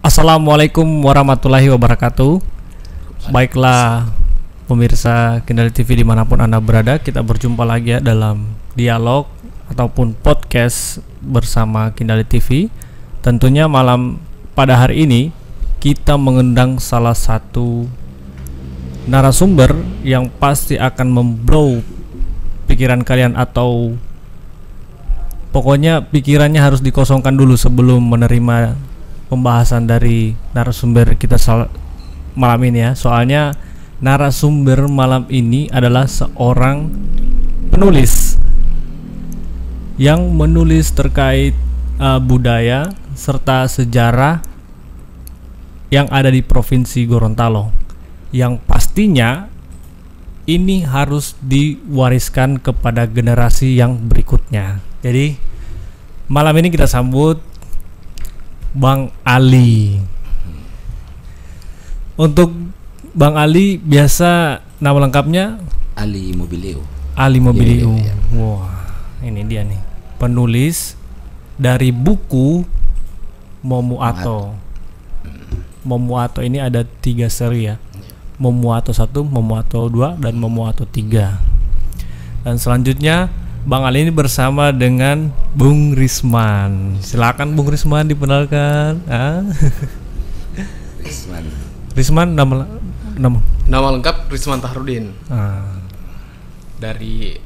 Assalamualaikum warahmatullahi wabarakatuh. Baiklah pemirsa Kendali TV dimanapun Anda berada, kita berjumpa lagi ya dalam dialog ataupun podcast bersama Kendali TV. Tentunya pada hari ini kita mengundang salah satu narasumber yang pasti akan memblow pikiran kalian, atau pokoknya pikirannya harus dikosongkan dulu sebelum menerima pembahasan dari narasumber kita malam ini ya. Soalnya narasumber malam ini adalah seorang penulis yang menulis terkait budaya serta sejarah yang ada di Provinsi Gorontalo, yang pastinya ini harus diwariskan kepada generasi yang berikutnya. Jadi malam ini kita sambut Bang Ali. Untuk Bang Ali, biasa nama lengkapnya Ali Mobilio. Ali Mobilio. Ya. Wah, ini dia nih, penulis dari buku Momuato. Momuato ini ada 3 seri ya. Momuato 1, Momuato 2, dan Momuato 3. Dan selanjutnya Bang Ali ini bersama dengan Bung Risman. Silakan Bung Risman diperkenalkan. Risman nama lengkap Risman Tahrudin. Dari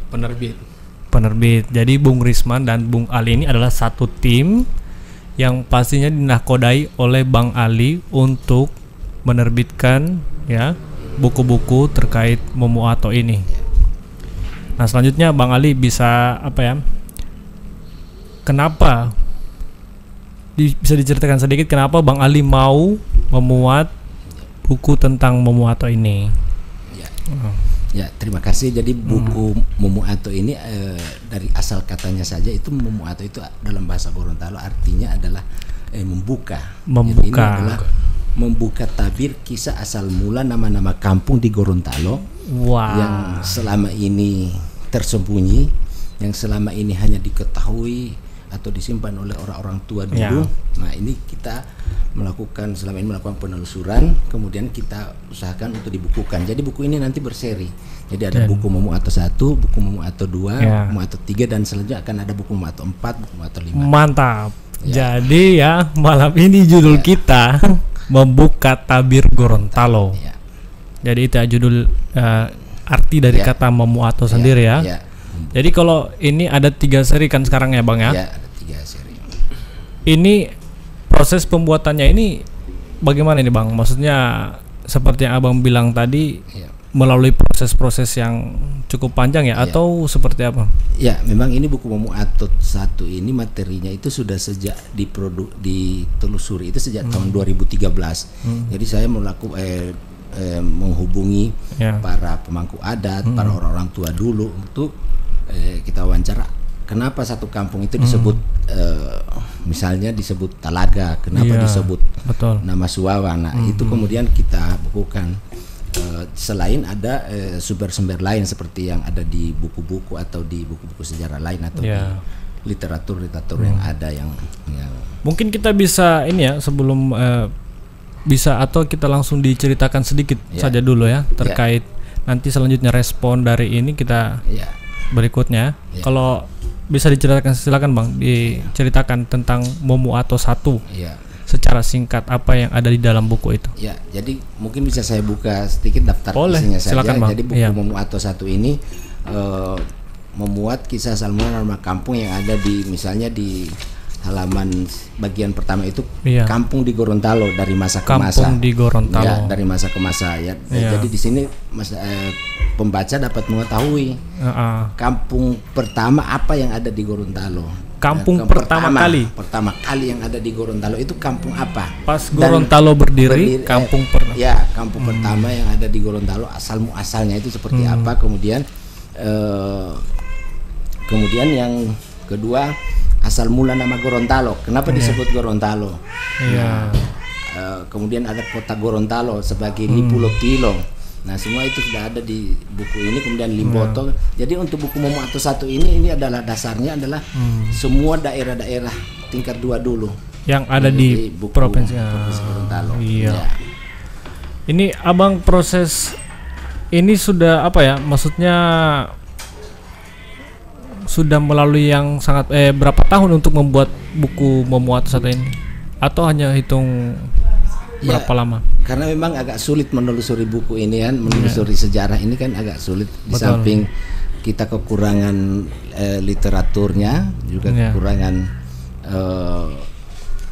penerbit. Jadi Bung Risman dan Bung Ali ini adalah satu tim yang pastinya dinahkodai oleh Bang Ali untuk menerbitkan ya buku-buku terkait Momuato ini. Nah, selanjutnya Bang Ali bisa kenapa bisa diceritakan sedikit kenapa Bang Ali mau memuat buku tentang Momuato ini? Ya, terima kasih. Jadi buku Momuato ini dari asal katanya saja itu Momuato itu dalam bahasa Gorontalo artinya adalah membuka. Jadi ini adalah membuka tabir kisah asal mula nama-nama kampung di Gorontalo yang selama ini tersembunyi, yang selama ini hanya diketahui atau disimpan oleh orang-orang tua dulu. Nah, ini kita selama ini melakukan penelusuran, kemudian kita usahakan untuk dibukukan. Jadi buku ini nanti berseri. Jadi ada buku Momuato 1, buku Momuato 2, Momuato 3, dan selanjutnya akan ada buku Momuato 4, buku Momuato 5. Mantap. Jadi ya malam ini judul kita membuka tabir Gorontalo. Jadi itu ya judul arti dari kata Momuato sendiri ya. Jadi kalau ini ada 3 seri kan sekarang ya Bang ya? Ya, ada 3 seri. Ini proses pembuatannya ini bagaimana ini Bang? Maksudnya seperti yang Abang bilang tadi, melalui proses-proses yang cukup panjang ya, atau seperti apa? Ya, memang ini buku Momuato 1 ini materinya itu sudah sejak ditelusuri itu sejak tahun 2013. Jadi saya menghubungi para pemangku adat, para orang-orang tua dulu untuk kita wawancara. Kenapa satu kampung itu disebut misalnya disebut Talaga, kenapa disebut nama Suwawa. Nah, itu kemudian kita bukukan. Selain ada sumber-sumber lain seperti yang ada di buku-buku atau di buku-buku sejarah lain atau di literatur yang ada yang mungkin kita bisa ini ya sebelum bisa atau kita langsung diceritakan sedikit saja dulu ya terkait nanti selanjutnya respon dari ini kita berikutnya. Kalau bisa diceritakan, silakan Bang, diceritakan tentang Momuato 1 secara singkat apa yang ada di dalam buku itu. Ya, jadi mungkin bisa saya buka sedikit daftar isinya saja. Silakan, Bang. Jadi buku Momuato 1 ini memuat kisah asal mula nama kampung yang ada di misalnya di halaman bagian pertama itu kampung di Gorontalo dari masa ke masa. Kampung di Gorontalo. Ya, dari masa ke masa ya. Jadi di sini pembaca dapat mengetahui kampung pertama apa yang ada di Gorontalo. Kampung pertama kali yang ada di Gorontalo itu kampung apa? Pas Gorontalo berdiri kampung pertama. Ya, kampung pertama yang ada di Gorontalo asal muasalnya itu seperti apa? Kemudian yang kedua, asal mula nama Gorontalo. Kenapa disebut Gorontalo? Kemudian ada kota Gorontalo sebagai Lipulotilo. Nah, semua itu sudah ada di buku ini. Kemudian Limboto. Jadi untuk buku Momuato 1 ini adalah dasarnya adalah semua daerah-daerah tingkat 2 dulu. yang ada di provinsi Gorontalo. Iya. Ya. Ini Abang proses ini sudah apa ya? Maksudnya sudah melalui yang sangat berapa tahun untuk membuat buku Momo Ato satu ini? Atau hanya hitung berapa lama? Karena memang agak sulit menelusuri buku ini kan, menelusuri sejarah ini kan agak sulit. Di samping kita kekurangan literaturnya, juga kekurangan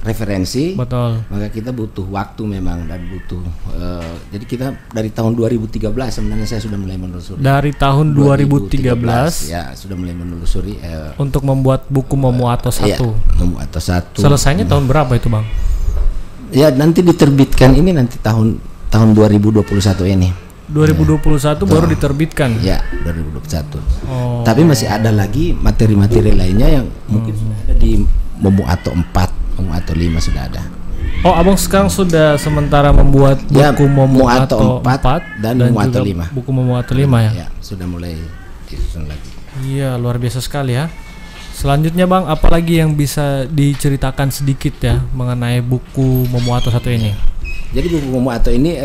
referensi. Betul. Maka kita butuh waktu memang dan butuh. Jadi kita dari tahun 2013 sebenarnya saya sudah mulai menelusuri. Dari tahun 2013 ya sudah mulai menelusuri untuk membuat buku Momo Ato 1. Ya, Momo Ato 1. Selesainya tahun berapa itu, Bang? Ya nanti diterbitkan ini nanti tahun 2021 ini. 2021 baru diterbitkan. Ya, 2021. Tapi masih ada lagi materi-materi lainnya yang mungkin sudah ada di Momo Ato 4. Momo Ato 5 sudah ada. Oh, Abang sekarang sudah sementara membuat buku Momo Ato 4 dan Momo Ato 5. Buku Momo Ato 5 ya? Ya, sudah mulai disusun lagi. Iya, luar biasa sekali ya. Selanjutnya Bang, apalagi yang bisa diceritakan sedikit ya mengenai buku Momo Ato 1 ini? Jadi buku Momo Ato ini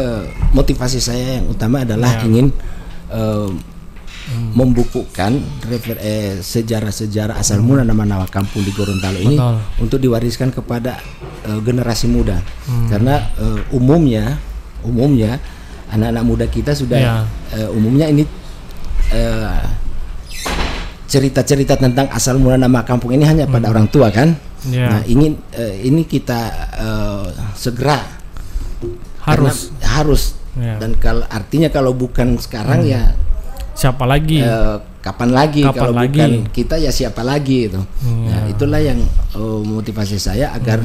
motivasi saya yang utama adalah ingin membukukan sejarah-sejarah asal mula nama-nama kampung di Gorontalo ini untuk diwariskan kepada generasi muda. Karena umumnya anak-anak muda kita sudah umumnya ini cerita-cerita tentang asal mula nama kampung ini hanya pada orang tua kan. Nah, ini kita segera harus dan artinya kalau bukan sekarang ya siapa lagi? Kapan lagi? Kalau bukan kita ya siapa lagi itu. Nah, itulah yang motivasi saya agar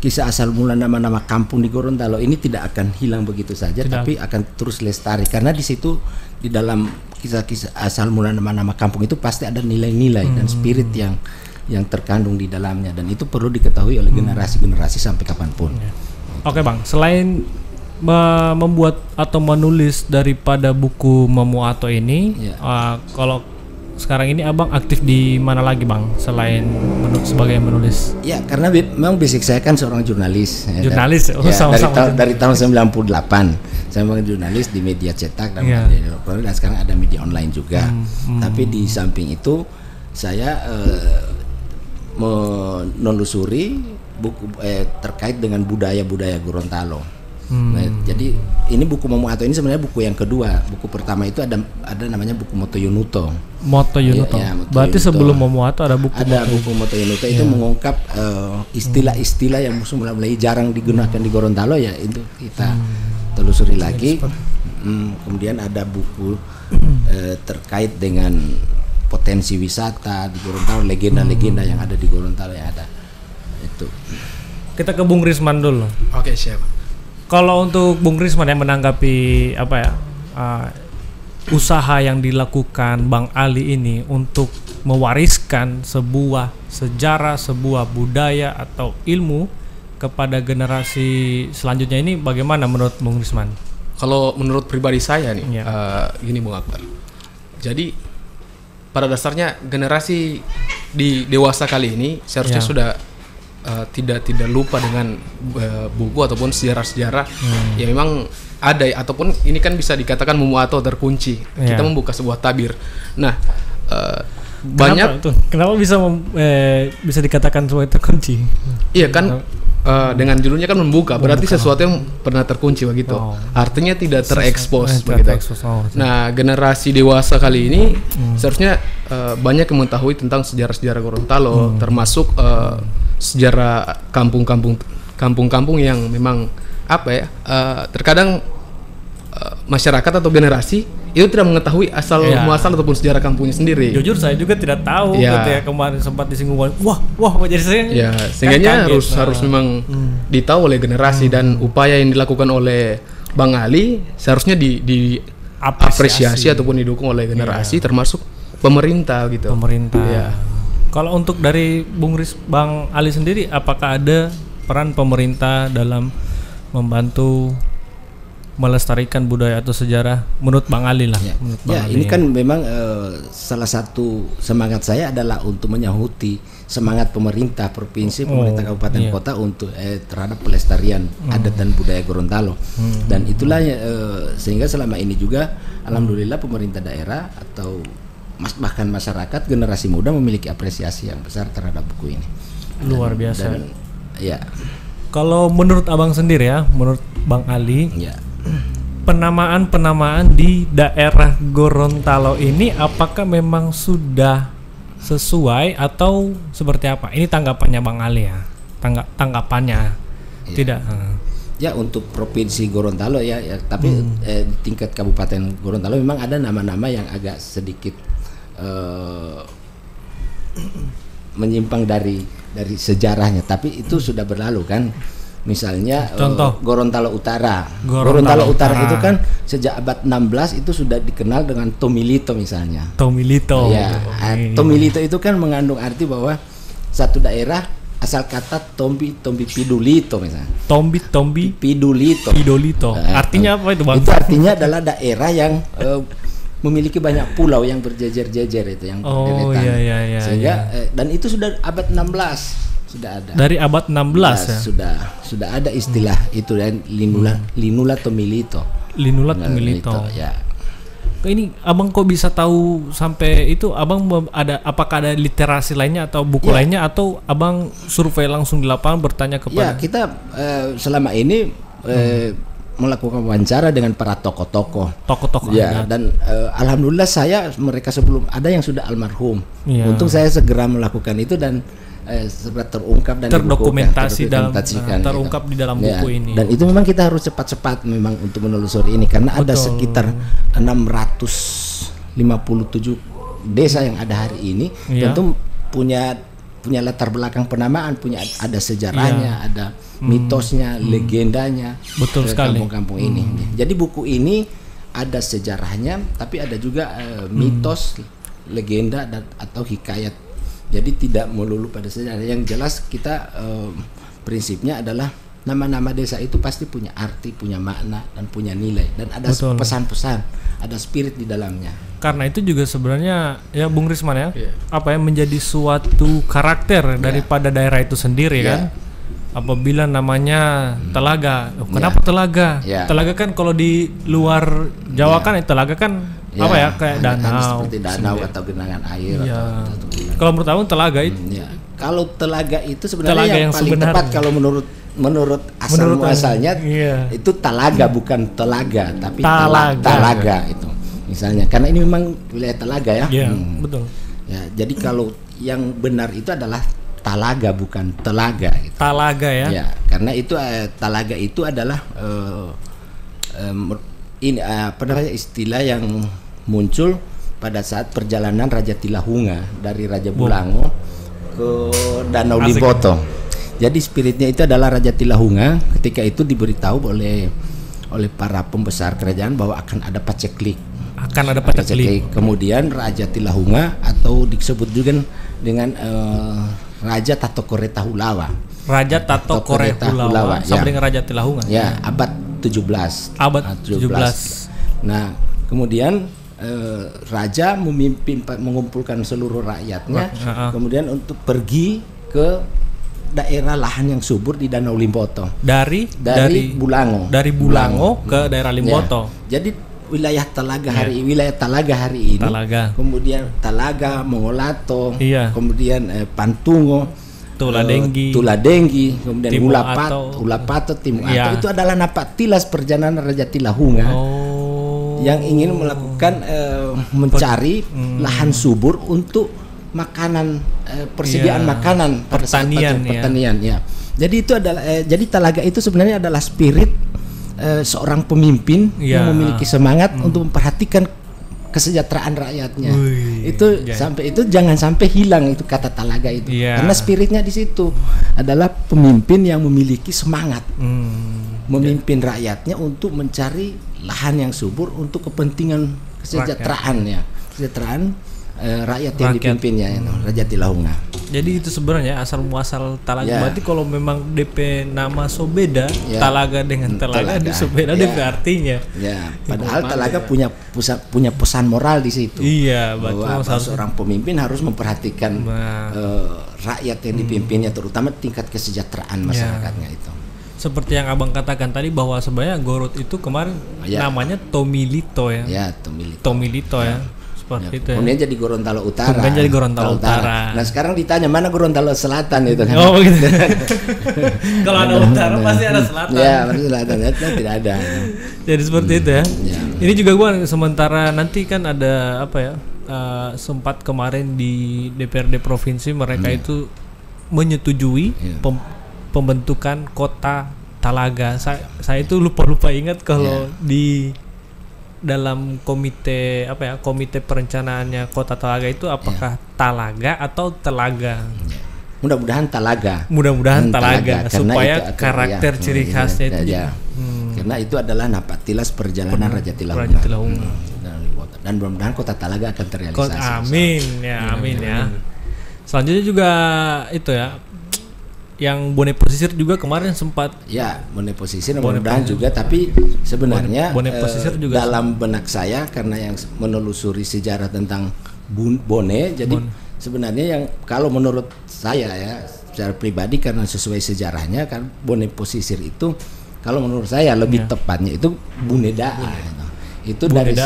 kisah asal mula nama-nama kampung di Gorontalo ini tidak akan hilang begitu saja, tapi akan terus lestari karena di situ di dalam kisah-kisah asal mula nama-nama kampung itu pasti ada nilai-nilai dan spirit yang terkandung di dalamnya dan itu perlu diketahui oleh generasi-generasi sampai kapanpun. Oke Bang, selain membuat atau menulis daripada buku Momo Ato ini, kalau sekarang ini Abang aktif di mana lagi Bang selain sebagai menulis? Ya karena memang basic saya kan seorang jurnalis. Jurnalis, dari tahun 98 saya memang jurnalis di media cetak dan dan sekarang ada media online juga. Tapi di samping itu saya menelusuri buku terkait dengan budaya-budaya Gorontalo. Nah, jadi ini buku Momo Ato ini sebenarnya buku yang kedua. Buku pertama itu ada namanya buku Moto Yunuto. Moto Yunuto. Berarti Yunuto. Sebelum Momo Ato ada buku Moto Yunuto itu mengungkap istilah-istilah yang mulai jarang digunakan di Gorontalo ya itu kita telusuri lagi. Kemudian ada buku terkait dengan potensi wisata di Gorontalo, legenda-legenda yang ada di Gorontalo yang ada. Itu. Kita ke Bung Risman dulu. Oke, siap. Kalau untuk Bung Risman yang menanggapi usaha yang dilakukan Bang Ali ini untuk mewariskan sebuah sejarah, sebuah budaya atau ilmu kepada generasi selanjutnya ini bagaimana menurut Bung Risman? Kalau menurut pribadi saya nih, gini Bung Akbar. Jadi pada dasarnya generasi di dewasa kali ini seharusnya sudah tidak lupa dengan buku ataupun sejarah-sejarah yang memang ada ataupun ini kan bisa dikatakan Momo Ato terkunci. Kita membuka sebuah tabir. Nah, banyak kenapa bisa dikatakan sebuah terkunci? Iya kan dengan judulnya kan membuka, berarti sesuatu yang pernah terkunci begitu. Artinya tidak terekspos begitu. Nah, generasi dewasa kali ini seharusnya banyak yang mengetahui tentang sejarah-sejarah Gorontalo, termasuk sejarah kampung-kampung yang memang terkadang masyarakat atau generasi itu tidak mengetahui asal muasal ataupun sejarah kampungnya sendiri. Jujur saya juga tidak tahu gitu ya, kemarin sempat disinggung wah jadi saya sehingga harus memang ditahu oleh generasi dan upaya yang dilakukan oleh Bang Ali seharusnya apresiasi ataupun didukung oleh generasi termasuk pemerintah gitu. Kalau untuk dari Bang Ali sendiri, apakah ada peran pemerintah dalam membantu melestarikan budaya atau sejarah menurut Bang Ali lah. Ini kan memang salah satu semangat saya adalah untuk menyahuti semangat pemerintah provinsi, pemerintah kabupaten kota untuk terhadap pelestarian adat dan budaya Gorontalo. Dan itulah sehingga selama ini juga alhamdulillah pemerintah daerah atau bahkan masyarakat generasi muda memiliki apresiasi yang besar terhadap buku ini. Luar biasa. Ya. Kalau menurut Abang sendiri ya, menurut Bang Ali, ya. Penamaan di daerah Gorontalo ini apakah memang sudah sesuai atau seperti apa? Ini tanggapannya Bang Ali ya. Tanggapannya. Ya. Tidak. Ya, untuk provinsi Gorontalo ya tapi tingkat kabupaten Gorontalo memang ada nama-nama yang agak sedikit menyimpang dari sejarahnya, tapi itu sudah berlalu kan. Misalnya contoh Gorontalo Utara. Gorontalo Utara itu kan sejak abad 16 itu sudah dikenal dengan Tomilito misalnya. Tomilito. Ya, Tomilito itu kan mengandung arti bahwa satu daerah asal kata Tombi Pidulito misalnya. Tombi Pidulito. Artinya apa itu, Bang? Itu artinya adalah daerah yang memiliki banyak pulau yang berjejer-jejer itu yang berderet. Sehingga dan itu sudah abad 16. Sudah ada. Dari abad 16 ya. Sudah ada istilah itu dan Linula Tomilito. Linula Tomilito. Ya. Ini Abang kok bisa tahu sampai itu? Abang apakah ada literasi lainnya atau buku lainnya atau Abang survei langsung di lapangan bertanya kepada? Ya, kita selama ini melakukan wawancara dengan para tokoh-tokoh. Ya, dan alhamdulillah mereka sebelum ada yang sudah almarhum. Ya. Untung saya segera melakukan itu dan terungkap dan terungkap di dalam buku ini. Dan itu memang kita harus cepat-cepat memang untuk menelusuri ini karena ada sekitar 657 desa yang ada hari ini. Tentu punya latar belakang penamaan, ada sejarahnya, ada mitosnya, legendanya. Betul sekali. Kampung-kampung ini. Jadi buku ini ada sejarahnya, tapi ada juga mitos, legenda atau hikayat. Jadi tidak melulu pada sejarah. Yang jelas kita prinsipnya adalah nama-nama desa itu pasti punya arti, punya makna dan punya nilai dan ada pesan-pesan, ada spirit di dalamnya. Karena itu juga sebenarnya ya Bung Risman ya, apa yang menjadi suatu karakter daripada daerah itu sendiri kan. Apabila namanya Telaga, kenapa Telaga? Telaga kan kalau di luar Jawa kan Telaga kan apa ya kayak danau, seperti danau atau genangan air. Kalau menurut Abang Telaga itu? Kalau Telaga itu sebenarnya yang paling tepat kalau menurut asal muasalnya itu Talaga bukan Telaga tapi Talaga itu misalnya karena ini memang wilayah Telaga ya. Betul. Ya, jadi kalau yang benar itu adalah Talaga bukan Telaga. Gitu. Talaga ya. Ya, karena itu Talaga itu adalah ini istilah yang muncul pada saat perjalanan Raja Tilahunga dari Raja Bulango ke Danau Limboto. Jadi spiritnya itu adalah Raja Tilahunga ketika itu diberitahu oleh para pembesar kerajaan bahwa akan ada paceklik. Kemudian Raja Tilahunga atau disebut juga dengan Raja Tato Koreta Hulawa. Raja Tato Koreta Hulawa sama dengan Raja Tilahunga. Ya, abad 17. Abad 17. Nah, kemudian raja mengumpulkan seluruh rakyatnya kemudian untuk pergi ke daerah lahan yang subur di Danau Limboto. Dari Bulango. Dari Bulango ke daerah Limboto. Ya. Jadi wilayah Telaga hari ini. Kemudian Telaga, Mongolato, kemudian Pantungo, Tuladenggi, kemudian Ulapato, Timuato itu adalah napatilas perjalanan Raja Tilahunga yang ingin melakukan mencari lahan subur untuk makanan, persediaan makanan pada pertanian. Ya. Jadi itu adalah jadi Telaga itu sebenarnya adalah spirit seorang pemimpin yang memiliki semangat untuk memperhatikan kesejahteraan rakyatnya. Sampai itu jangan sampai hilang itu kata Telaga itu. Karena spiritnya di situ adalah pemimpin yang memiliki semangat memimpin rakyatnya untuk mencari lahan yang subur untuk kepentingan kesejahteraan rakyat yang dipimpinnya, Raja Tilahunga. Jadi itu sebenarnya asal muasal Talaga. Berarti kalau memang DP nama so beda, Talaga dengan Telaga so beda DP artinya. Ya, padahal Talaga punya pesan moral di situ. Iya, bahwa seorang pemimpin harus memperhatikan rakyat yang dipimpinnya, terutama tingkat kesejahteraan masyarakatnya itu. Seperti yang Abang katakan tadi bahwa sebenarnya Gorod itu kemarin namanya Tomilito ya. Ya, Tomilito ya. Seperti itu. Kemudian jadi Gorontalo Utara. Kemudian jadi Gorontalo Utara. Nah, sekarang ditanya mana Gorontalo Selatan itu kan. Oh gitu. Kalau ada utara pasti ada selatan. Ya, pasti selatan. Tidak ada. Jadi seperti itu ya. Ini juga gua sementara nanti kan ada apa ya? Sempat kemarin di DPRD provinsi mereka itu menyetujui pembentukan kota Talaga. Saya itu lupa ingat kalau di dalam komite komite perencanaannya kota Talaga itu apakah Talaga atau Telaga? Mudah-mudahan Talaga. Mudah-mudahan Talaga supaya karakter ciri khasnya itu. Karena itu adalah napaktilas perjalanan Raja Tilahunga. Dan mudah-mudahan kota Talaga akan terrealisasi. Amin ya, amin ya. Selanjutnya juga itu ya. Yang Bone Pesisir juga kemarin sempat Bone Pesisir mudah-mudahan juga, tapi sebenarnya juga dalam benak saya karena yang menelusuri sejarah tentang Bone, jadi sebenarnya yang kalau menurut saya ya secara pribadi karena sesuai sejarahnya kan Bone Pesisir itu kalau menurut saya lebih tepatnya itu Buneda. Itu dari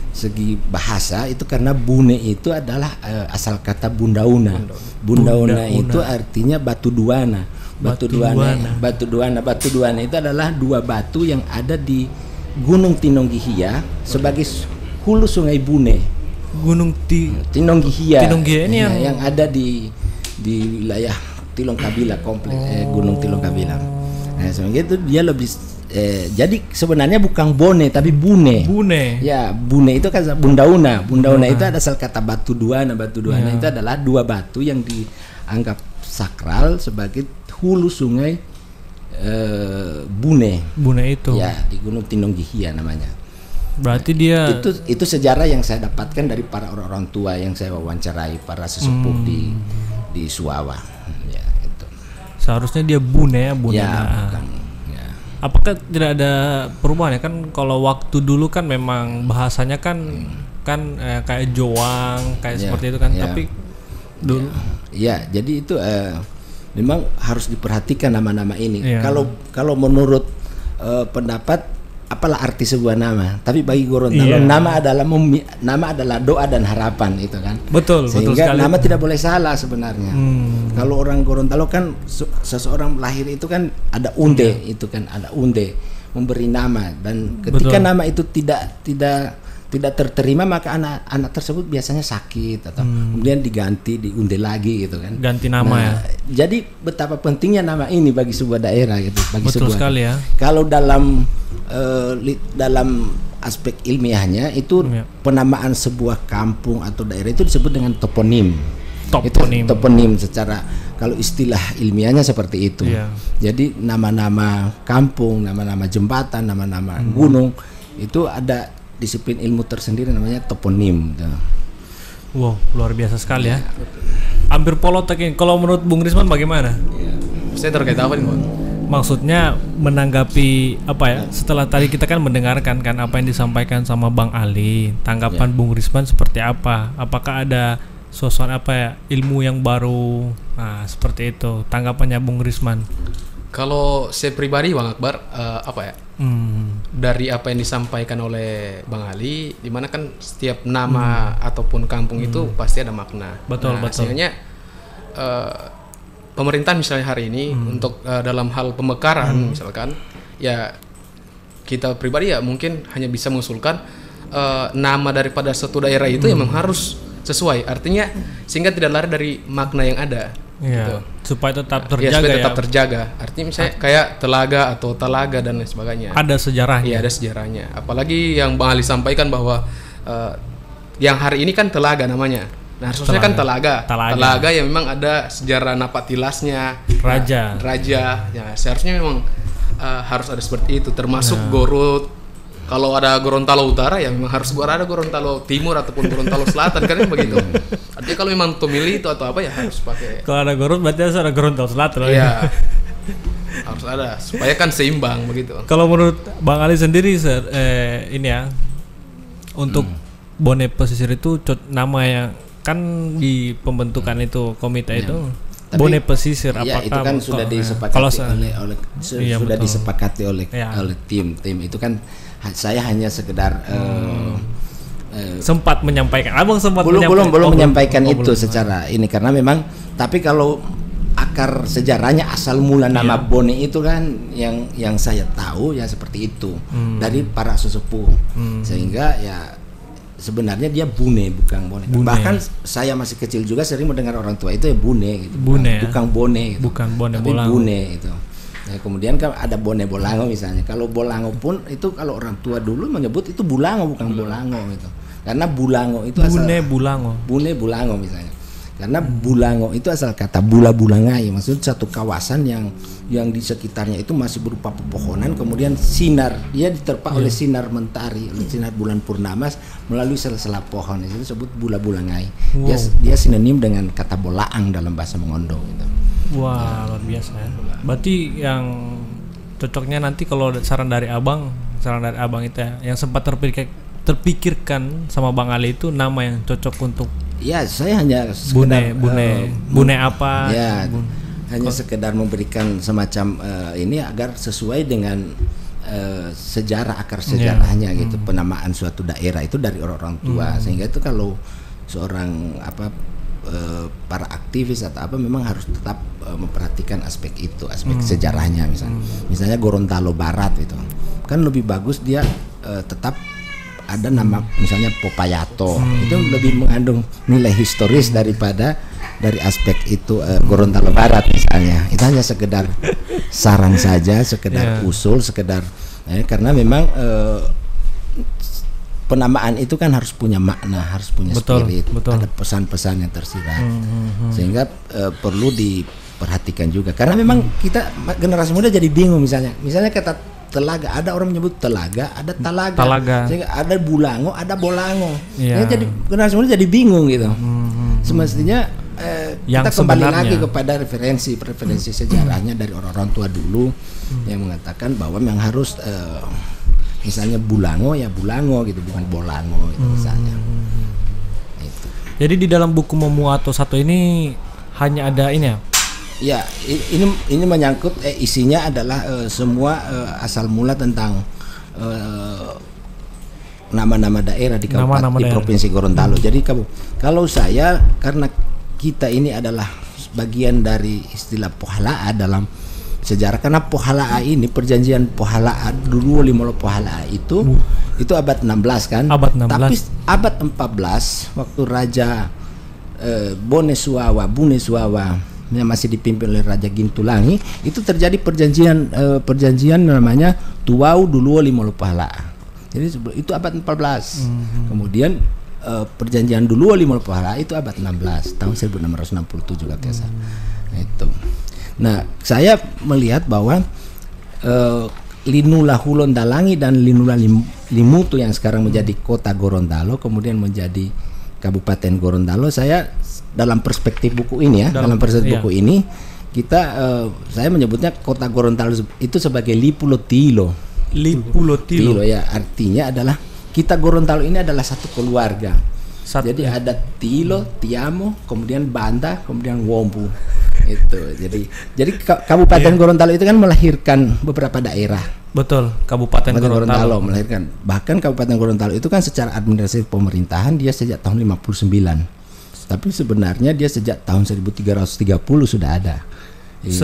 segi bahasa itu karena Bune itu adalah asal kata Bundauna. Bundauna itu artinya batu duana. Batu duana itu adalah dua batu yang ada di Gunung Tinonggihia sebagai hulu Sungai Bune. Gunung Tinonggihia. Tinonggihia ini yang ada di wilayah Tilongkabila kompleks Gunung Tilongkabila. Nah, sebenarnya itu dia lebih jadi sebenarnya bukan Bone tapi Bune. Ya, Bune itu kan Bundauna. Bundauna itu ada asal kata batu duana. Batu duana itu adalah dua batu yang dianggap sakral sebagai hulu sungai Bune. Bune itu. Ya, di Gunung Tinonggihia namanya. Berarti dia itu sejarah yang saya dapatkan dari para orang tua yang saya wawancarai, para sesepuh di Suawa. Ya, itu. Seharusnya dia Bune ya, Bune. Ya, bukan. Apakah tidak ada perubahan ya, kan kalau waktu dulu kan memang bahasanya kan kayak Joang kayak seperti itu kan, tapi dulu jadi itu memang harus diperhatikan nama-nama ini. Kalau menurut pendapat apalah arti sebuah nama, tapi bagi Gorontalo nama adalah doa dan harapan itu kan. Betul Sehingga sekali. Nama tidak boleh salah sebenarnya. Kalau orang Gorontalo kan seseorang lahir itu kan ada unde, itu kan ada unde memberi nama, dan ketika nama itu tidak terterima maka anak tersebut biasanya sakit atau kemudian diganti diunde lagi gitu kan. Ganti nama ya. Jadi betapa pentingnya nama ini bagi sebuah daerah gitu, bagi Betul sebuah. sekali ya. Kalau dalam aspek ilmiahnya itu penamaan sebuah kampung atau daerah itu disebut dengan toponim. Toponim secara kalau istilah ilmiahnya seperti itu. Jadi nama-nama kampung, nama-nama jembatan, nama-nama gunung itu ada disiplin ilmu tersendiri namanya toponim. Wow, luar biasa sekali ya. Hampir polotek ini. Kalau menurut Bung Risman bagaimana? Saya terkait apa nih, Bang? Maksudnya menanggapi apa ya? Setelah tadi kita kan mendengarkan kan apa yang disampaikan sama Bang Ali, tanggapan Bung Risman seperti apa? Apakah ada suasana apa ya, ilmu yang baru? Nah, seperti itu tanggapannya Bung Risman. Kalau saya pribadi Bang Akbar, apa ya? Dari apa yang disampaikan oleh Bang Ali, dimana kan setiap nama ataupun kampung itu pasti ada makna. Betul. Hasilnya pemerintahan misalnya hari ini untuk dalam hal pemekaran misalkan, ya kita pribadi ya mungkin hanya bisa mengusulkan nama daripada suatu daerah itu yang memang harus sesuai, artinya sehingga tidak lari dari makna yang ada. Gitu. Supaya tetap terjaga supaya tetap terjaga. Artinya misalnya kayak Telaga atau Talaga dan lain sebagainya. Ada sejarahnya. Iya, ada sejarahnya. Apalagi yang Bang Ali sampaikan bahwa yang hari ini kan Telaga namanya. Nah, harusnya kan Telaga yang memang ada sejarah napaktilasnya. Raja. Ya, seharusnya memang harus ada seperti itu, termasuk Gorod kalau ada Gorontalo Utara ya memang harus ada Gorontalo Timur ataupun Gorontalo Selatan kan begitu. Artinya kalau memang memilih itu atau apa ya harus pakai. Kalau ada Gorontalo berarti harus ada Gorontalo Selatan. Iya. Harus ada supaya kan seimbang begitu. Kalau menurut Bang Ali sendiri ini ya untuk Bone Pesisir itu nama yang kan di pembentukan itu komite itu Bone Pesisir ya, apakah itu kan sudah disepakati sudah disepakati oleh tim itu kan saya hanya sekedar sempat menyampaikan belum menyampaikan itu secara ini karena memang tapi kalau akar sejarahnya asal mula nama Bone itu kan yang saya tahu ya seperti itu dari para sesepuh sehingga ya sebenarnya dia Bune bukan Bone. Bahkan saya masih kecil juga sering mendengar orang tua itu ya Bune gitu. Bukan Bone gitu. Bukan Bone tapi Bolango. Bune itu. Nah, kemudian kan ada Bone Bolango misalnya. Kalau Bolango pun itu kalau orang tua dulu menyebut itu Bulango bukan Bolango gitu. Karena Bulango itu Bune Bulango misalnya. Karena Bulango itu asal kata bula bulangai, maksudnya satu kawasan yang di sekitarnya itu masih berupa pepohonan, kemudian sinar dia diterpa oleh sinar mentari, oleh sinar bulan purnama melalui sela-sela pohon, itu disebut bula bulangai. Dia sinonim dengan kata bolaang dalam bahasa Mengondo gitu. Wah, luar biasa ya. Berarti yang cocoknya nanti kalau saran dari abang itu ya, yang sempat terpikirkan sama Bang Ali itu nama yang cocok untuk ya saya hanya sekedar Bune apa ya hanya sekedar memberikan semacam ini agar sesuai dengan sejarah akar sejarahnya gitu penamaan suatu daerah itu dari orang tua sehingga itu kalau seorang para aktivis atau apa memang harus tetap memperhatikan aspek itu aspek sejarahnya misalnya Gorontalo Barat itu kan lebih bagus dia tetap ada nama misalnya Popayato itu lebih mengandung nilai historis daripada dari aspek itu Gorontalo Barat misalnya. Itu hanya sekedar saran saja, sekedar usul, sekedar karena memang penamaan itu kan harus punya makna, harus punya spirit, ada pesan-pesan yang tersirat. Sehingga perlu diperhatikan juga karena memang kita generasi muda jadi bingung misalnya kata telaga, ada orang menyebut telaga, ada talaga. Sehingga ada Bulango, ada Bolango. Jadi generasi muda jadi bingung gitu. Semestinya kita kembali lagi kepada referensi sejarahnya dari orang-orang tua dulu yang mengatakan bahwa yang harus misalnya Bulango ya Bulango gitu, bukan Bolango gitu misalnya. Itu. Jadi di dalam buku Momuato 1 ini hanya ada ini ya. Ya, ini menyangkut isinya adalah semua asal mula tentang nama-nama daerah di kabupaten di Provinsi Gorontalo. Jadi kalau saya karena kita ini adalah bagian dari istilah Pohalaa dalam sejarah karena Pohalaa ini perjanjian Pohalaa dulu Limolo Pohalaa itu abad 16 kan. Abad 16. Tapi abad 14 waktu Raja Bune Suawa yang masih dipimpin oleh Raja Gintulangi itu terjadi perjanjian namanya Tuau Duluo Limolo Pohalaa. Jadi itu abad 14. Kemudian perjanjian Duluo Limolo Pohalaa itu abad 16 tahun 1667 kalau tidak salah. Itu. Nah, saya melihat bahwa Linula Hulon Dalangi dan Linula Limutu yang sekarang menjadi kota Gorontalo kemudian menjadi Kabupaten Gorontalo, saya dalam perspektif buku ini buku ini kita saya menyebutnya kota Gorontalo itu sebagai Lipulo Tilo ya, artinya adalah kita Gorontalo ini adalah satu keluarga. Jadi ada Tilo, Tiamo, kemudian Banda, kemudian Wompu. Itu. Jadi Kabupaten Gorontalo itu kan melahirkan beberapa daerah. Betul, Kabupaten Gorontalo melahirkan. Bahkan Kabupaten Gorontalo itu kan secara administrasi pemerintahan dia sejak tahun 59. Tapi sebenarnya dia sejak tahun 1330 sudah ada.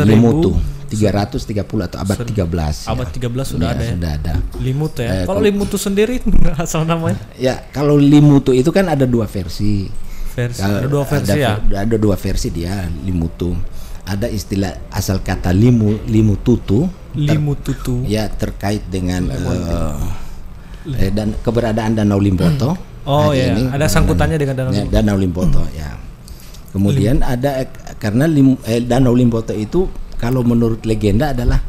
Limutu 330 atau abad 13. Abad 13 sudah ada. Sudah ada. Limutu ya. Kalau Limutu sendiri asal namanya? Ya, kalau Limutu itu kan ada dua versi. Ada dua versi dia Limutu. Ada istilah asal kata limututu. Ya, terkait dengan dan keberadaan Danau Limboto. Ada sangkutannya dengan Danau Limboto ya. Kemudian ada karena Danau Limboto itu kalau menurut legenda adalah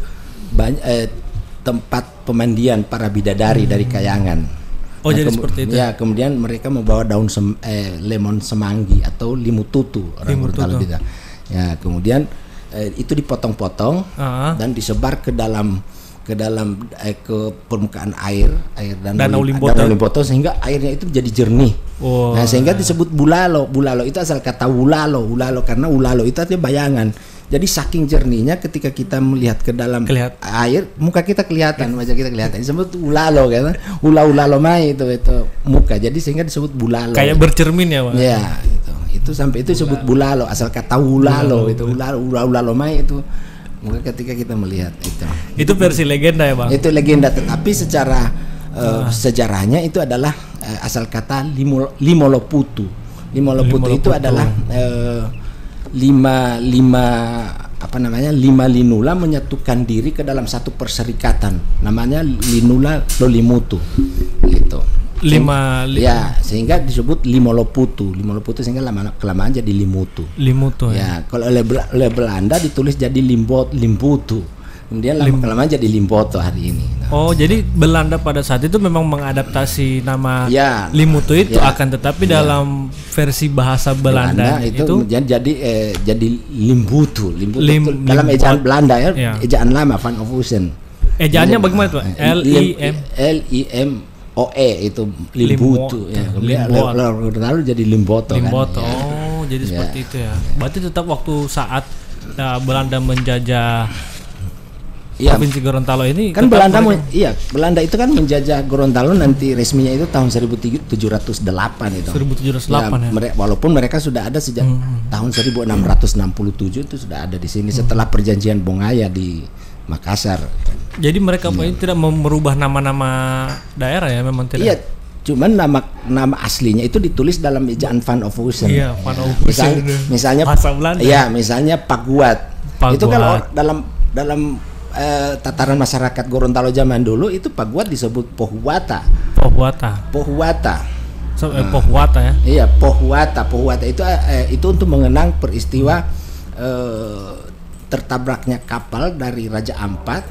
tempat pemandian para bidadari dari Kayangan. Oh, jadi seperti itu. Ya, kemudian mereka membawa daun lemon semanggi atau limututu orang Gorontalo bilang. Ya, kemudian itu dipotong-potong dan disebar ke permukaan air Danau Limboto sehingga airnya itu jadi jernih. Nah, sehingga disebut bulalo. Bulalo itu asal kata wulalo karena wulalo itu artinya bayangan. Jadi saking jernihnya ketika kita melihat ke dalam air, muka kita kelihatan, wajah kita kelihatan. Disebut ulalo kan. Ulalo mai itu muka. Jadi sehingga disebut bulalo. Kayak bercermin ya, Pak. Ya, itu sampai itu disebut bulalo, asal kata ulalo itu. Ulalo mai itu muka ketika kita melihat itu. Itu versi legenda ya, Bang. Itu legenda, tetapi secara sejarahnya itu adalah asal kata limoloputu. Limoloputu itu adalah lima linula menyatukan diri ke dalam satu perserikatan, namanya linula lolimutu gitu. Sehingga disebut limoloputu sehingga kelamaan jadi limutu ya. Kalau oleh Belanda ditulis jadi limbutu, kemudian lama-kelamaan jadi Limboto hari ini. Jadi Belanda pada saat itu memang mengadaptasi nama limutu itu akan tetapi dalam versi bahasa Belanda itu jadi limbutu dalam ejaan Belanda ya. Ejaan lama Van Ophusen. Ejaannya bagaimana tuh? LIMOE itu limbutu ya. Lalu jadi Limboto kan. Jadi seperti itu ya. Berarti tetap waktu saat Belanda menjajah Provinsi Gorontalo ini kan Belanda itu kan menjajah Gorontalo nanti resminya itu tahun 1708 itu. 1708 ya. Walaupun mereka sudah ada sejak tahun 1667 itu sudah ada di sini setelah perjanjian Bongaya di Makassar. Jadi mereka tidak merubah nama-nama daerah ya, memang tidak. Iya, cuman nama aslinya itu ditulis dalam ejaan Van Ophusen. Iya, Van Ophusen. Misalnya bahasa Belanda. Iya, misalnya Paguat. Itu kalau dalam tataran masyarakat Gorontalo zaman dulu itu Paguat disebut Pohuwata ya. Iya, Pohuwata itu untuk mengenang peristiwa tertabraknya kapal dari Raja Ampat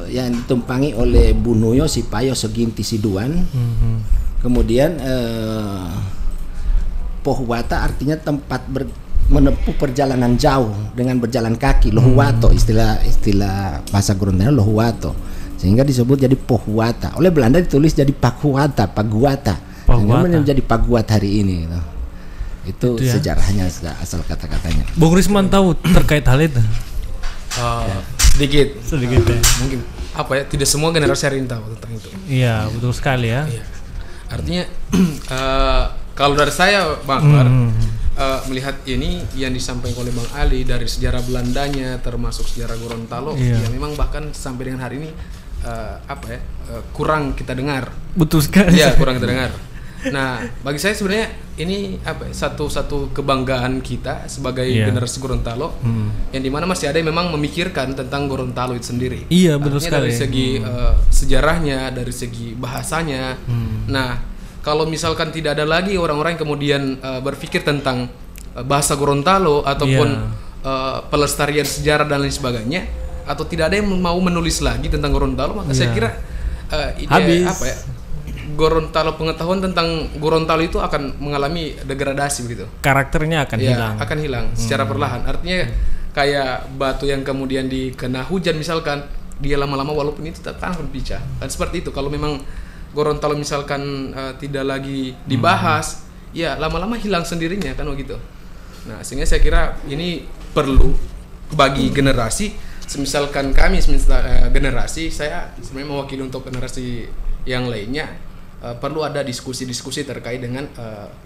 yang ditumpangi oleh Bunuyo, Sipayo, Seginti, Siduan. Kemudian Pohuwata artinya tempat menempuh perjalanan jauh dengan berjalan kaki, lohuwato, istilah bahasa Gorontalo lohuwato, sehingga disebut jadi Pohuwata. Oleh Belanda ditulis jadi Paguata, sehingga menjadi Paguat hari ini gitu. Itu ya. Sejarahnya asal kata-katanya. Bung Risman tahu terkait hal itu? Sedikit ya. Mungkin tidak semua generasi hari ini tahu tentang itu. Iya, betul sekali ya. Iya. Artinya kalau dari saya Bang melihat ini yang disampaikan oleh Bang Ali dari sejarah Belandanya termasuk sejarah Gorontalo, ya memang bahkan sampai dengan hari ini kurang kita dengar. Betul sekali. Ya, kurang kita dengar. Nah, bagi saya sebenarnya ini satu kebanggaan kita sebagai generasi Gorontalo, yang dimana masih ada yang memang memikirkan tentang Gorontalo itu sendiri. Iya, betul sekali. Dari segi sejarahnya, dari segi bahasanya. Nah, kalau misalkan tidak ada lagi orang-orang yang kemudian berpikir tentang bahasa Gorontalo ataupun pelestarian sejarah dan lain sebagainya, atau tidak ada yang mau menulis lagi tentang Gorontalo, maka saya kira Gorontalo, pengetahuan tentang Gorontalo itu akan mengalami degradasi begitu. Karakternya akan hilang. Akan hilang secara perlahan. Artinya kayak batu yang kemudian dikena hujan misalkan, dia lama-lama walaupun itu tetap akan berpecah. Dan seperti itu kalau memang Gorontalo misalkan tidak lagi dibahas, ya lama-lama hilang sendirinya kan begitu. Nah, sehingga saya kira ini perlu bagi generasi, misalkan kami generasi, saya sebenarnya mewakili untuk generasi yang lainnya, perlu ada diskusi-diskusi terkait dengan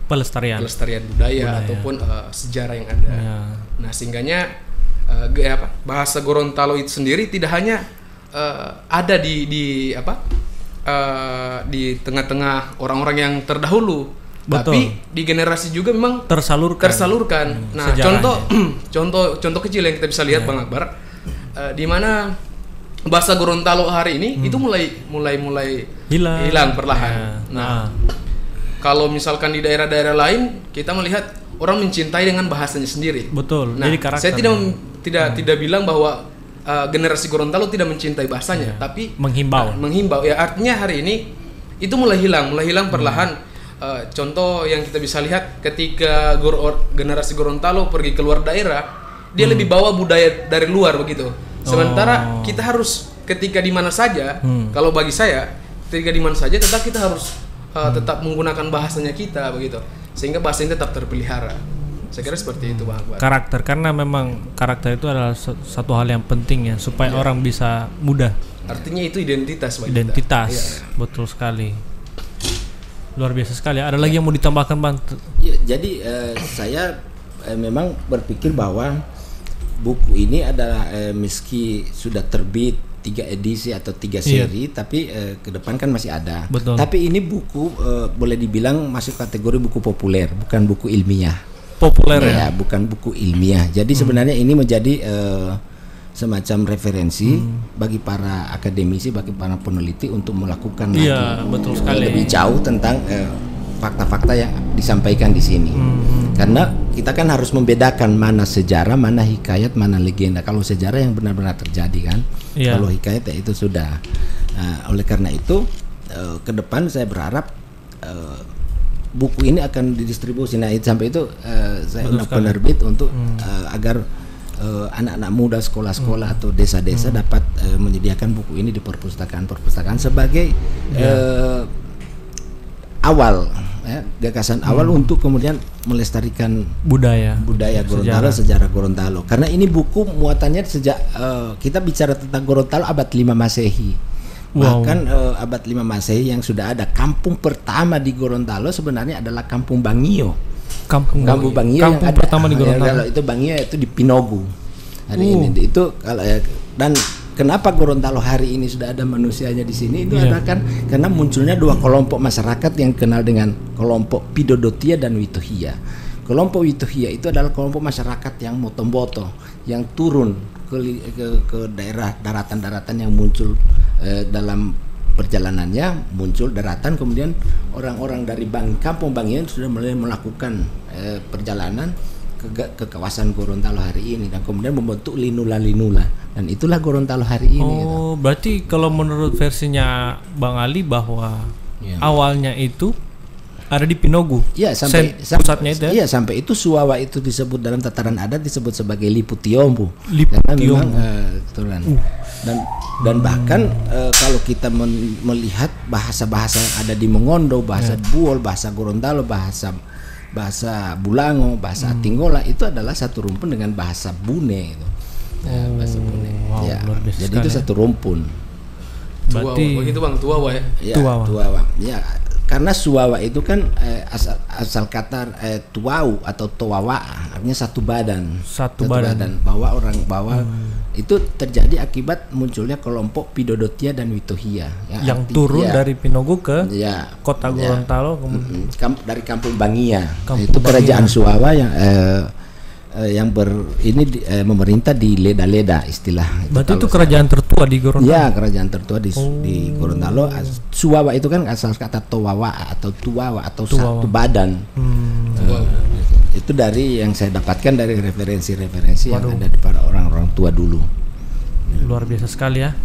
pelestarian budaya ataupun sejarah yang ada. Nah, sehingganya bahasa Gorontalo itu sendiri tidak hanya ada di tengah-tengah orang-orang yang terdahulu, tapi di generasi juga memang tersalurkan. Nah, contoh kecil yang kita bisa lihat Bang Akbar, di mana bahasa Gorontalo hari ini itu mulai hilang perlahan. Nah, kalau misalkan di daerah-daerah lain kita melihat orang mencintai dengan bahasanya sendiri. Betul. Nah, jadi karakter. Saya tidak bilang bahwa generasi Gorontalo tidak mencintai bahasanya, tapi menghimbau. Ya artinya hari ini itu mulai hilang perlahan. Contoh yang kita bisa lihat ketika generasi Gorontalo pergi keluar daerah, dia lebih bawa budaya dari luar begitu. Sementara kita harus ketika di mana saja, kalau bagi saya ketika di mana saja tetap kita harus tetap menggunakan bahasanya kita begitu, sehingga bahasa ini tetap terpelihara. Saya kira seperti itu Bang Akbar. Karakter, karena memang karakter itu adalah satu hal yang penting ya, supaya orang bisa mudah. Artinya itu identitas bagi kita. Betul sekali. Luar biasa sekali. Ada lagi yang mau ditambahkan Bang? Ya, jadi saya memang berpikir bahwa buku ini adalah meski sudah terbit 3 edisi atau 3 seri, tapi ke depan kan masih ada. Betul. Tapi ini buku boleh dibilang masuk kategori buku populer, bukan buku ilmiah. Populer ya, bukan buku ilmiah. Jadi sebenarnya ini menjadi semacam referensi bagi para akademisi, bagi para peneliti untuk melakukan betul sekali. lebih jauh tentang fakta-fakta yang disampaikan di sini. Karena kita kan harus membedakan mana sejarah, mana hikayat, mana legenda. Kalau sejarah yang benar-benar terjadi kan, kalau hikayat ya itu sudah. Oleh karena itu ke depan saya berharap buku ini akan didistribusi. Nah, sampai itu saya undang penerbit untuk agar anak-anak muda sekolah-sekolah atau desa-desa dapat menyediakan buku ini di perpustakaan sebagai awal, gagasan awal untuk kemudian melestarikan budaya Gorontalo, sejarah Gorontalo. Karena ini buku muatannya sejak kita bicara tentang Gorontalo abad 5 Masehi. Bahkan abad 5 Masehi yang sudah ada. Kampung pertama di Gorontalo sebenarnya adalah Kampung Bangio. Kampung Bangio yang ada pertama di Gorontalo. Itu Bangio itu di Pinogu. Hari ini itu kalau dan kenapa Gorontalo hari ini sudah ada manusianya di sini itu adalah kan karena munculnya 2 kelompok masyarakat yang kenal dengan kelompok Pidodotia dan Wituhia. Kelompok Wituhia itu adalah kelompok masyarakat yang motomboto, yang turun ke daerah daratan-daratan yang muncul dalam perjalanannya, muncul daratan, kemudian orang-orang dari Kampung Bangio sudah mulai melakukan perjalanan ke kawasan Gorontalo hari ini dan kemudian membentuk linula-linula, dan itulah Gorontalo hari ini. Berarti kalau menurut versinya Bang Ali bahwa awalnya itu ada di Pinogu. Iya, sampai pusatnya itu. Iya, sampai itu Suwawa itu disebut dalam tataran adat disebut sebagai Liputiombo. Karena memang dan bahkan kalau kita melihat bahasa-bahasa yang ada di Mongondo, bahasa Buol, bahasa Gorontalo, bahasa Bulango, bahasa Atinggola itu adalah satu rumpun dengan bahasa Bune itu. Bahasa Bune. Jadi itu satu rumpun. Berarti begitu Bang, Tuawa ya. Tuawa. Ya, karena Suwawa itu kan asal kata tuau atau towawa, artinya satu badan. Satu badan. Bawa itu terjadi akibat munculnya kelompok Pidodotia dan Wituhia yang turun dari Pinogu ke kota Gorontalo, dari Kampung Bangia. Itu kerajaan Suwawa yang memerintah di Leda-Leda istilah. Berarti itu kerajaan tertua di Gorontalo. Ya, kerajaan tertua di Gorontalo. Suwawa itu kan asal kata towawa atau tuawa atau satu badan. Itu dari yang saya dapatkan dari referensi-referensi yang ada di para orang-orang tua dulu. Luar biasa sekali ya.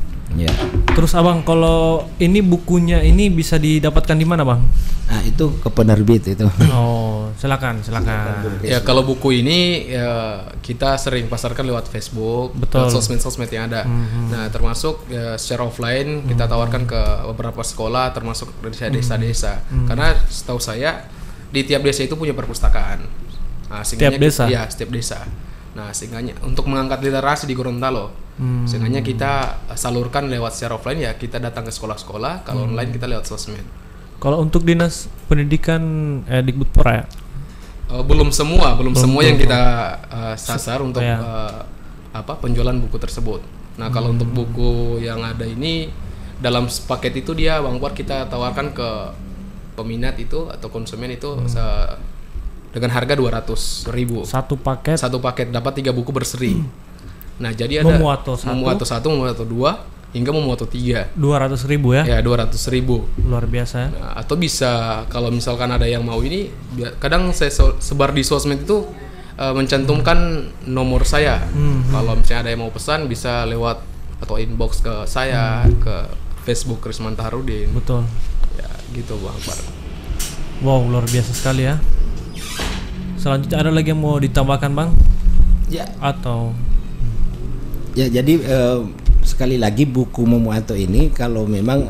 Terus Abang, kalau ini bukunya ini bisa didapatkan di mana Bang? Nah, itu ke penerbit itu. Silakan. Ya, kalau buku ini kita sering pasarkan lewat Facebook, sosmed-sosmed yang ada. Nah, termasuk secara offline kita tawarkan ke beberapa sekolah, termasuk desa-desa. Karena setahu saya di tiap desa itu punya perpustakaan. Setiap desa? Iya, setiap desa. Nah, sehingga untuk mengangkat literasi di Gorontalo, sehingga kita salurkan lewat secara offline, ya kita datang ke sekolah-sekolah. Kalau online kita lewat sosmed. Kalau untuk dinas pendidikan Dikbudpora ya? Belum semua yang kita sasar untuk penjualan buku tersebut. Nah, kalau untuk buku yang ada ini dalam paket itu dia Bang Akbar kita tawarkan ke peminat itu atau konsumen itu dengan harga 200.000. Satu paket dapat 3 buku berseri. Nah, jadi ada memuato 1, memuato 2, hingga memuato 3. 200.000 ya? Ya, 200.000. Luar biasa. Nah, atau bisa kalau misalkan ada yang mau ini, kadang saya sebar di sosmed itu mencantumkan nomor saya. Kalau misalnya ada yang mau pesan bisa lewat atau inbox ke saya ke Facebook Risman Taharudin. Betul. Ya gitu Bang Akbar. Wow, luar biasa sekali ya. Selanjutnya ada lagi yang mau ditambahkan Bang? Ya. Atau ya jadi sekali lagi buku Momo Anto ini kalau memang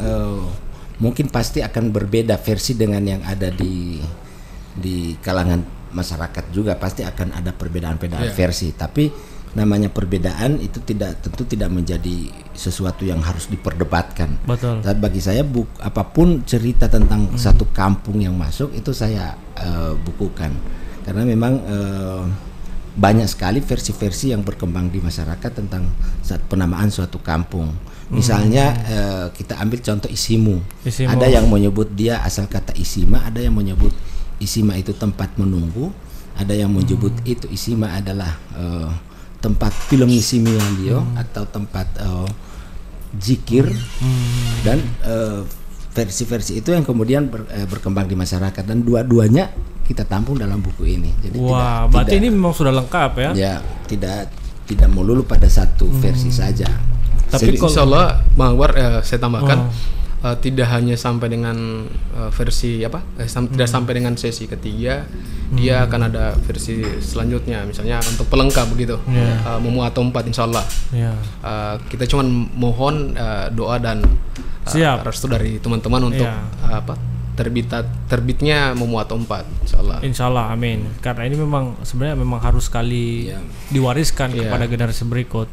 mungkin pasti akan berbeda versi dengan yang ada di kalangan masyarakat juga, pasti akan ada perbedaan-perbedaan versi, tapi namanya perbedaan itu tentu tidak menjadi sesuatu yang harus diperdebatkan. Betul. Dan bagi saya apapun cerita tentang satu kampung yang masuk itu saya bukukan, karena memang banyak sekali versi-versi yang berkembang di masyarakat tentang penamaan suatu kampung. Misalnya kita ambil contoh Isimu. Ada yang menyebut dia asal kata Isima, ada yang menyebut Isima itu tempat menunggu, ada yang menyebut itu Isima adalah tempat film Isimiandio atau tempat zikir, dan versi-versi itu yang kemudian berkembang di masyarakat, dan dua-duanya kita tampung dalam buku ini. Jadi berarti ini memang sudah lengkap ya? Ya, tidak melulu pada satu versi saja. Tapi insya Allah Bang Akbar saya tambahkan tidak hanya sampai dengan versi tidak sampai dengan sesi ketiga, dia akan ada versi selanjutnya, misalnya untuk pelengkap begitu. Momo Anto 4 insya Allah. Kita cuman mohon doa dan restu dari teman-teman untuk terbitnya Momo Anto 4 insyaallah. Insyaallah, amin. Karena ini memang sebenarnya harus sekali diwariskan kepada generasi berikut.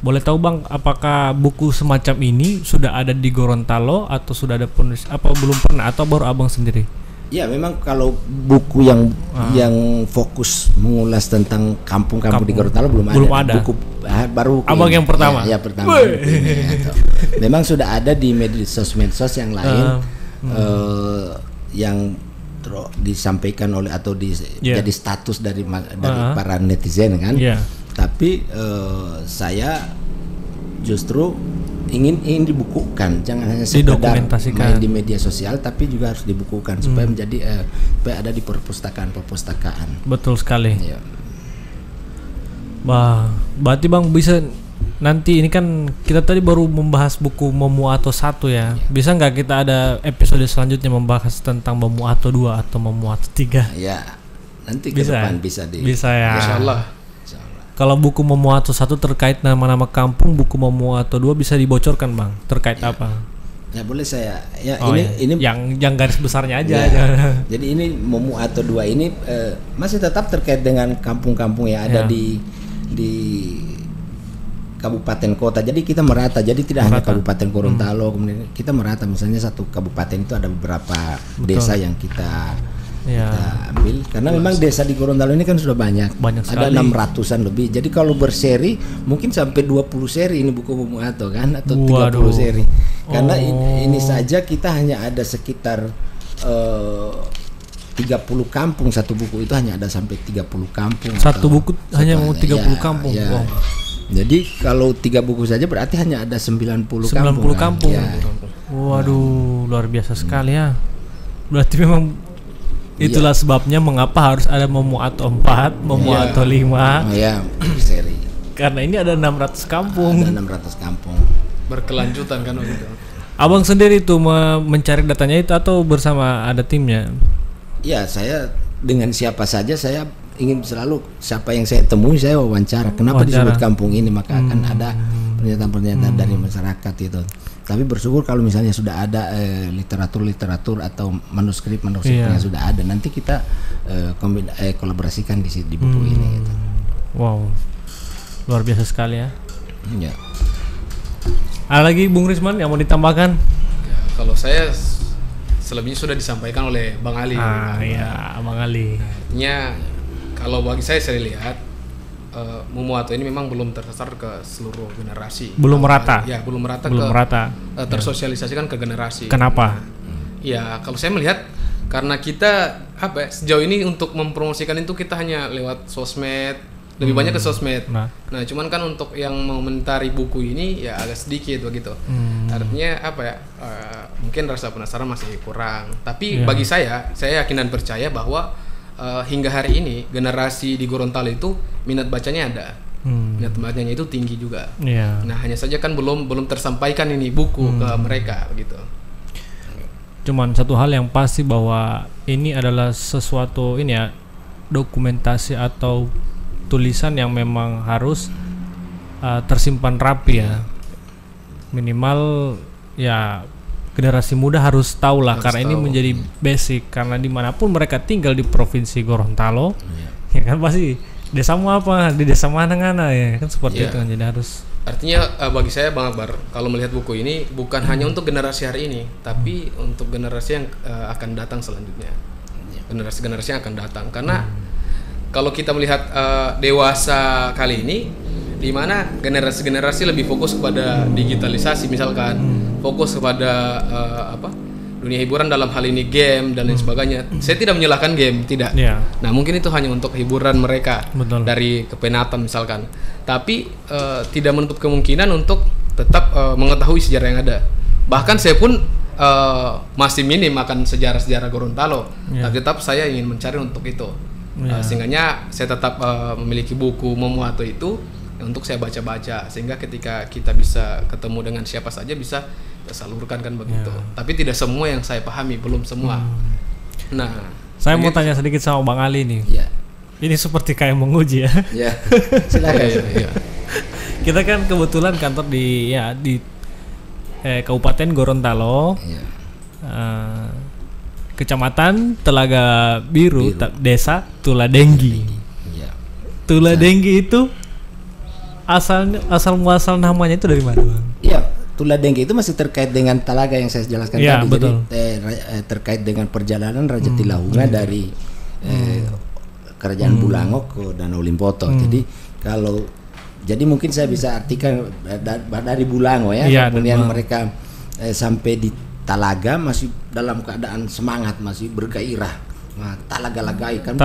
Boleh tahu Bang, apakah buku semacam ini sudah ada di Gorontalo atau sudah ada penulis apa belum pernah, atau baru Abang sendiri? Ya, memang kalau buku yang fokus mengulas tentang kampung-kampung di Gorontalo belum ada. Buku baru Abang yang pertama. Ya pertama. Memang sudah ada di medsos yang lain yang disampaikan oleh atau jadi status dari para netizen kan. Tapi saya justru ingin dibukukan, jangan hanya sekedar main di media sosial, tapi juga harus dibukukan supaya menjadi supaya ada di perpustakaan. Betul sekali. Berarti Bang bisa nanti, ini kan kita tadi baru membahas buku Momo Anto 1 ya. Bisa nggak kita ada episode selanjutnya membahas tentang Momo Anto 2 atau Momo Anto 3? Ya, nanti ke depan bisa ya. Insyaallah. Kalau buku Momo Anto 1 terkait nama-nama kampung, buku Momo Anto 2 bisa dibocorkan Bang, terkait apa? Ya boleh saya. Ini yang garis besarnya aja. Jadi ini Momo Anto 2 ini masih tetap terkait dengan kampung-kampung yang ada di kabupaten kota. Jadi kita merata. Jadi tidak hanya Kabupaten Gorontalo, kemudian kita merata. Misalnya satu kabupaten itu ada beberapa desa yang kita ambil, karena memang desa di Gorontalo ini kan sudah banyak ada 600-an lebih. Jadi kalau berseri mungkin sampai 20 seri ini buku Momo Anto kan, atau 30 seri. Karena ini saja kita hanya ada sekitar 30 kampung. Satu buku itu hanya ada sampai 30 kampung. Satu buku hanya mau 30 kampung. Wow. Jadi kalau 3 buku saja berarti hanya ada 90 kampung. Waduh, luar biasa sekali ya. Berarti memang itulah sebabnya mengapa harus ada Momo Anto 4, Momo Anto 5. Seri. Karena ini ada 600 kampung. Ada 600 kampung. Berkelanjutan kan begitu. Abang sendiri tuh mencari datanya itu atau bersama ada timnya? Ya, saya dengan siapa saja saya ingin selalu siapa yang saya temui saya wawancara. Kenapa disebut kampung ini? Maka akan ada pernyataan-pernyataan dari masyarakat itu. Tapi bersyukur kalau misalnya sudah ada literatur atau manuskrip yang sudah ada, nanti kita kolaborasikan di buku ini. Gitu. Wow, luar biasa sekali ya. Ya. Ada lagi Bung Risman yang mau ditambahkan? Ya, kalau saya selebihnya sudah disampaikan oleh Bang Ali. Bang Ali. Artinya kalau bagi saya lihat Momo Anto ini memang belum tersasar ke seluruh generasi. Belum merata. Ya, belum merata. Tersosialisasikan ke generasi. Kenapa? Ya, kalau saya melihat karena kita sejauh ini untuk mempromosikan itu kita hanya lewat sosmed, lebih banyak ke sosmed. Nah, cuman kan untuk yang mengomentari buku ini ya agak sedikit begitu. Artinya mungkin rasa penasaran masih kurang. Tapi bagi saya yakin dan percaya bahwa hingga hari ini generasi di Gorontalo itu minat bacanya ada. Minat bacanya itu tinggi juga. Nah, hanya saja kan belum tersampaikan ini buku ke mereka begitu. Cuman satu hal yang pasti bahwa ini adalah sesuatu ini ya, dokumentasi atau tulisan yang memang harus tersimpan rapi ya. Minimal ya generasi muda harus tahu lah, karena ini menjadi basic, karena dimanapun mereka tinggal di provinsi Gorontalo ya kan pasti desamu apa di desa mana ya kan seperti itu kan. Jadi harus artinya bagi saya Bang Akbar, kalau melihat buku ini bukan hanya untuk generasi hari ini, tapi untuk generasi yang akan datang selanjutnya, generasi yang akan datang. Karena kalau kita melihat dewasa kali ini, di mana generasi lebih fokus kepada digitalisasi, misalkan fokus kepada dunia hiburan, dalam hal ini game dan lain sebagainya. Saya tidak menyalahkan game, tidak. Nah, mungkin itu hanya untuk hiburan mereka. Betul. Dari kepenatan misalkan. Tapi tidak menutup kemungkinan untuk tetap mengetahui sejarah yang ada. Bahkan saya pun masih minim akan sejarah-sejarah Gorontalo. Tapi tetap saya ingin mencari untuk itu. Sehingga saya tetap memiliki buku Momoato itu untuk saya baca-baca, sehingga ketika kita bisa ketemu dengan siapa saja bisa salurkan kan begitu. Tapi tidak semua yang saya pahami, belum semua. Nah, saya mau tanya sedikit sama Bang Ali nih. Ini seperti kayak menguji ya. Silakan. Kita kan kebetulan kantor di Kabupaten Gorontalo. Kecamatan Telaga Biru. Desa Tuladenggi. Tuladenggi itu asal muasal namanya itu dari mana, Bang? Iya, Tuladenggi itu masih terkait dengan Talaga yang saya jelaskan tadi. Betul. Jadi terkait dengan perjalanan Raja Tilahunga dari Kerajaan Bulangok ke Danau Limpoto. Jadi mungkin saya bisa artikan dari Bulango ya, kemudian mereka sampai di Talaga masih dalam keadaan semangat, masih bergairah. Nah, Talaga-lagai kan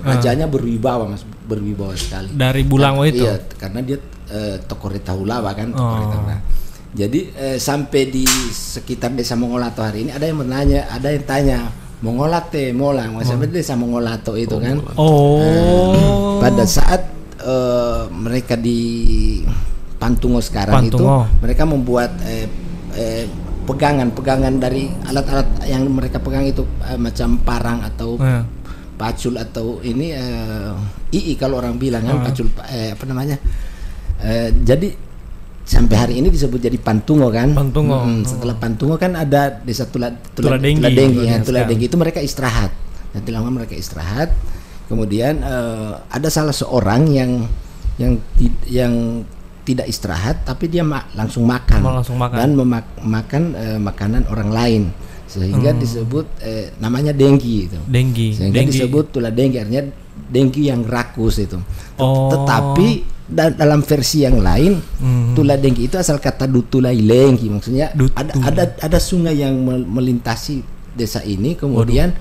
rajanya berwibawa, Mas, berwibawa sekali. Dari Bulango itu. Iya, karena dia tokoh Retahulawa kan, Jadi sampai di sekitar desa Mongolato hari ini ada yang tanya Mongolate Molang, sampai desa Mongolato itu kan. Pada saat mereka di Pantungo sekarang itu mereka membuat pegangan dari alat-alat yang mereka pegang itu macam parang atau pacul atau ini ii kalau orang bilang kan pacul jadi sampai hari ini disebut jadi Pantungo kan. Setelah Pantungo kan ada desa Tuladenggi. Tuladenggi itu mereka istirahat. Nanti lama mereka istirahat. Kemudian ada salah seorang yang tidak istirahat, tapi dia langsung makan dan memakan makanan orang lain, sehingga disebut namanya denggi itu. Sehingga disebut Tuladenggi, artinya denggi yang rakus itu. Tetapi dalam versi yang lain, Tuladenggi itu asal kata Dutulailengi, maksudnya ada sungai yang melintasi desa ini kemudian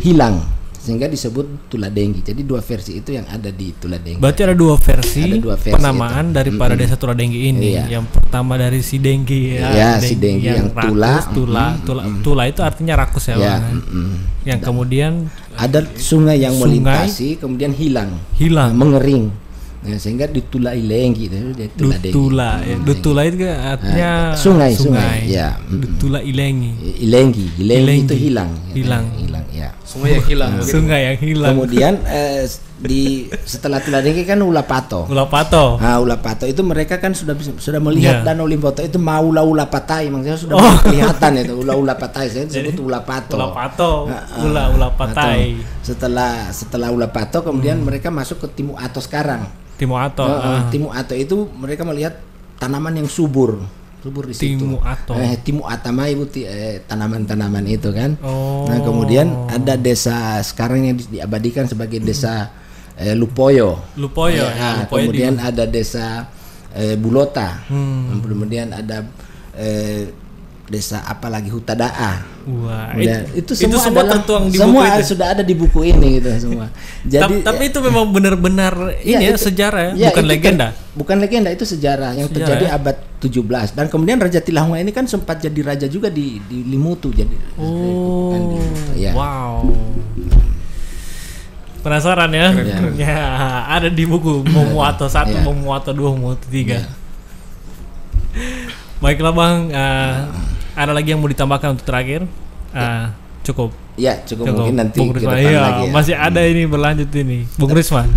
hilang, sehingga disebut Tuladenggi. Jadi dua versi itu yang ada di Tuladenggi. Berarti ada dua versi penamaan daripada desa Tuladenggi ini. Yang pertama dari si Denggi si Denggi yang rakus, Tula itu artinya rakus ya. Yang kemudian ada sungai yang melintasi kemudian hilang mengering. Nah, sehingga Dutulailengi itu Dutula itu artinya sungai. Ya. Dutulailengi. Ilengi itu hilang ya. Sungai yang hilang. Kemudian setelah Tuladenggi kan Ulapato. Nah, Ulapato itu mereka kan sudah melihat Danau Limpoto itu mau Ulapatai, maksudnya sudah kelihatan itu Ulapatai, saya disebut Ulapato. Ulapatai. Setelah Ulapato kemudian mereka masuk ke Timu Ato sekarang. Timu Ato itu mereka melihat tanaman yang subur di situ. Timu Atamai tanaman-tanaman itu kan. Nah, kemudian ada desa sekarang yang diabadikan sebagai desa Lupoyo. Kemudian ada desa Bulota. Kemudian ada desa apalagi Hutadaa. Wah, itu semua tertuang di buku itu. Sudah ada di buku ini gitu semua. Jadi tapi itu memang benar-benar ini sejarah ya, bukan legenda. Bukan legenda, itu sejarah yang terjadi abad 17. Dan kemudian Raja Tilahunga ini kan sempat jadi raja juga di Limutu jadi. Wow. Penasaran ya? Ya, ada di buku Momoato 1, Momoato 2, Momoato 3. Baiklah Bang, ada lagi yang mau ditambahkan untuk terakhir? Cukup. Ya, cukup. Mungkin nanti Bung Risman, lagi ya. Masih ada ini berlanjut ini. Bung Risman.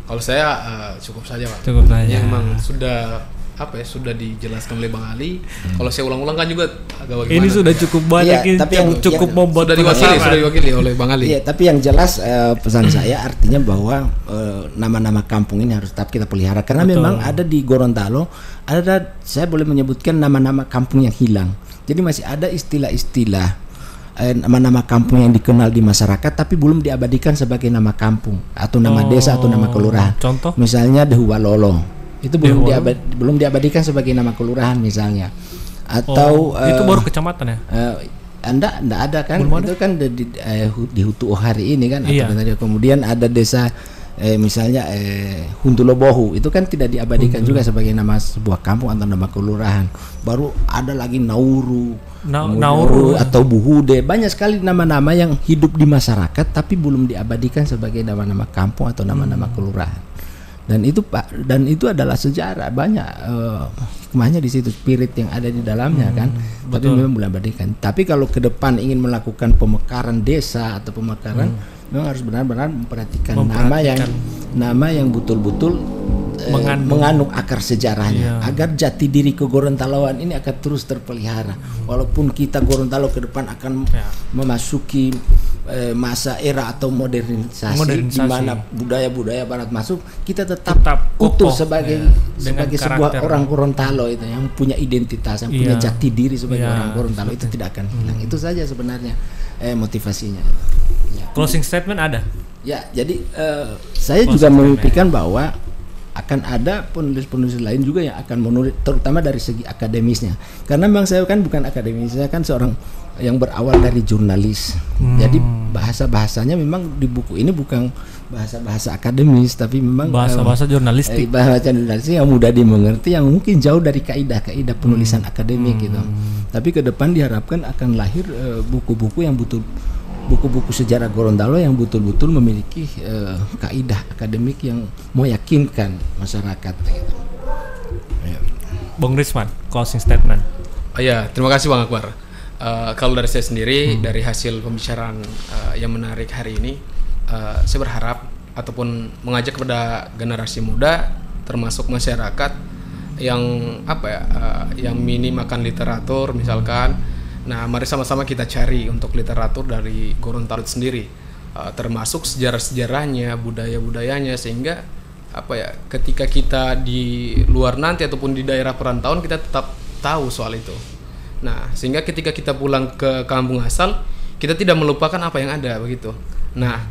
Kalau saya cukup saja Pak. Cukup saja. Memang sudah sudah dijelaskan oleh Bang Ali. Kalau saya ulang-ulang kan juga agak bagaimana. Ini sudah cukup banyak, tapi yang cukup membuat sudah diwakili oleh Bang Ali. Iya, tapi yang jelas pesan saya artinya bahwa nama-nama kampung ini harus tetap kita pelihara karena memang ada di Gorontalo saya boleh menyebutkan nama-nama kampung yang hilang. Jadi masih ada istilah-istilah nama-nama kampung yang dikenal di masyarakat tapi belum diabadikan sebagai nama kampung atau nama desa atau nama kelurahan. Contoh? Misalnya Dehualolo. Itu belum diabadikan sebagai nama kelurahan misalnya. Atau itu baru kecamatan ya? Enggak ada kan? Belum itu ada? Kan di Hutu hari ini kan. Iya. Atau kemudian ada desa misalnya Huntulobohu itu kan tidak diabadikan juga sebagai nama sebuah kampung atau nama kelurahan. Baru ada lagi Nauru atau Buhude, banyak sekali nama-nama yang hidup di masyarakat tapi belum diabadikan sebagai nama-nama kampung atau nama-nama kelurahan. Dan itu adalah sejarah banyak hikmahnya di situ, spirit yang ada di dalamnya kan. Tapi memang belum diabadikan. Tapi kalau ke depan ingin melakukan pemekaran desa atau pemekaran memang harus benar-benar memperhatikan nama yang betul-betul mengandung akar sejarahnya agar jati diri kegorontaloan ini akan terus terpelihara. Walaupun kita Gorontalo ke depan akan memasuki masa era atau modernisasi. Di mana budaya-budaya barat masuk, kita tetap utuh sebagai sebuah orang Gorontalo itu yang punya identitas, yang punya jati diri sebagai orang Gorontalo itu tidak akan hilang. Itu saja sebenarnya motivasinya. Closing statement ada? Ya, jadi saya juga memimpikan bahwa akan ada penulis-penulis lain juga yang akan menulis, terutama dari segi akademisnya. Karena memang saya kan bukan akademis, saya kan seorang yang berawal dari jurnalis. Jadi bahasa-bahasanya memang di buku ini bukan bahasa-bahasa akademis, tapi memang bahasa-bahasa jurnalistik. Bahasa jurnalistik yang mudah dimengerti, yang mungkin jauh dari kaidah-kaidah penulisan akademik gitu. Tapi ke depan diharapkan akan lahir buku-buku yang buku-buku sejarah Gorontalo yang betul-betul memiliki kaidah akademik yang meyakinkan masyarakat gitu. Bung Risman, closing statement. Terima kasih Bang Akbar. Kalau dari saya sendiri, dari hasil pembicaraan yang menarik hari ini, saya berharap ataupun mengajak kepada generasi muda, termasuk masyarakat yang yang minim akan literatur misalkan. Nah, mari sama-sama kita cari untuk literatur dari Gorontalo sendiri, termasuk sejarah-sejarahnya, budaya-budayanya, sehingga ketika kita di luar nanti ataupun di daerah perantauan kita tetap tahu soal itu. Nah, sehingga ketika kita pulang ke kampung asal, kita tidak melupakan apa yang ada begitu. Nah,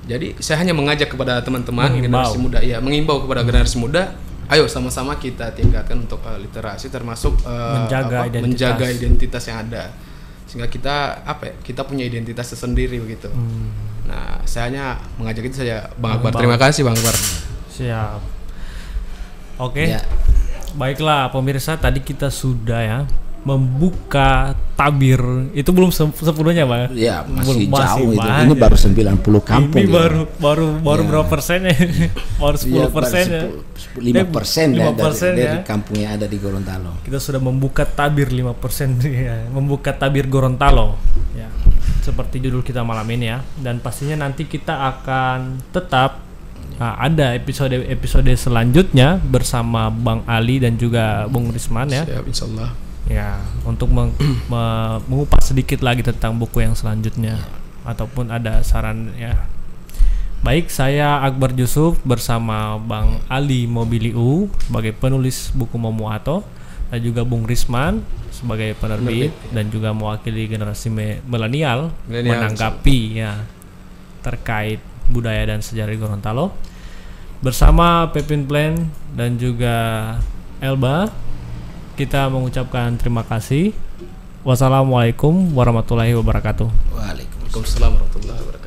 jadi saya hanya mengajak kepada teman-teman generasi muda, mengimbau kepada generasi muda. Ayo sama-sama kita tingkatkan untuk literasi, termasuk menjaga identitas yang ada, sehingga kita kita punya identitas tersendiri begitu. Nah, saya hanya mengajak itu saja, Bang Akbar. Terima kasih Bang Akbar. Siap. Oke. Baiklah pemirsa, tadi kita sudah membuka tabir. Itu belum sepenuhnya Bang. Ya, masih jauh itu. Ini baru 90 kampung. Ini baru berapa persennya? Baru 10%-nya. 5% dari kampung yang ada di Gorontalo. Kita sudah membuka tabir 5% membuka tabir Gorontalo. Ya. Seperti judul kita malam ini ya. Dan pastinya nanti kita akan tetap ada episode selanjutnya bersama Bang Ali dan juga Bung Risman ya. Siap, insyaallah. Ya, untuk mengupas sedikit lagi tentang buku yang selanjutnya ataupun ada saran ya. Baik, saya Akbar Yusuf bersama Bang Ali Mobiliu sebagai penulis buku Momoato dan juga Bung Risman sebagai penerbit dan juga mewakili generasi milenial menanggapi terkait budaya dan sejarah Gorontalo. Bersama Pepin Plan dan juga Elba, kita mengucapkan terima kasih. Wassalamualaikum warahmatullahi wabarakatuh. Waalaikumsalam warahmatullahi wabarakatuh.